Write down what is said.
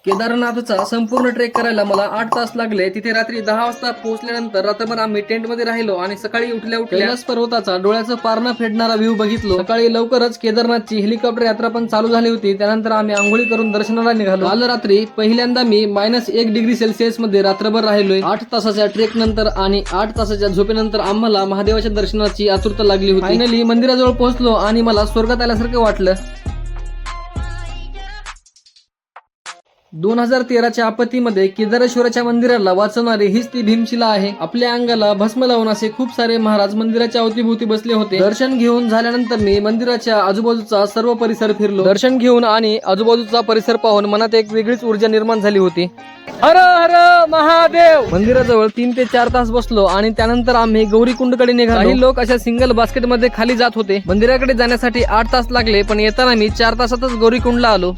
केदारनाथचा संपूर्ण ट्रेक करायला मला 8 तास लागले. तिथे रात्री 10 वाजता पोहोचल्यानंतर रात्रभर आम्ही टेंट मध्ये राहिलो आणि सकाळी उठल्या कैलास पर्वताचा डोळ्याचं पारणं फेडणारा व्ह्यू बघितलो. सकाळी लवकरच केदारनाथची हेलिकॉप्टर यात्रा पण चालू झाली होती. त्यानंतर आम्ही आंघोळी करून दर्शनाला निघालो. काल रात्री पहिल्यांदा मी -1 डिग्री सेल्सिअस मध्ये रात्रभर राहिलोय. 8 तासाच्या ट्रेक नंतर आणि 8 तासाच्या झोपेनंतर आम्हाला महादेवाच्या दर्शनाची आतुरता लागली होती. फायनली मंदिराजवळ पोहोचलो आणि मला स्वर्गात आल्यासारखं वाटलं. 2013च्या आपत्तीमध्ये केदारेश्वराच्या मंदिराला वाचवणारी हीच ती भीमशिला आहे. आपल्या अंगाला भस्म लावून असे खूप सारे महाराज मंदिराच्या अवतीभोवती बसले होते. दर्शन घेऊन झाल्यानंतर मी मंदिराच्या आजूबाजूचा सर्व परिसर फिरलो. दर्शन घेऊन आणि आजूबाजूचा परिसर पाहून मनात एक वेगळीच ऊर्जा निर्माण झाली होती. हर हर महादेव. मंदिराजवळ 3 ते 4 तास बसलो आणि त्यानंतर आम्ही गौरीकुंडकडे निघालो. काही लोक अशा सिंगल बास्केट मध्ये खाली जात होते. मंदिराकडे जाण्यासाठी 8 तास लागले, पण येताना मी 4 तासातच गौरीकुंडला आलो.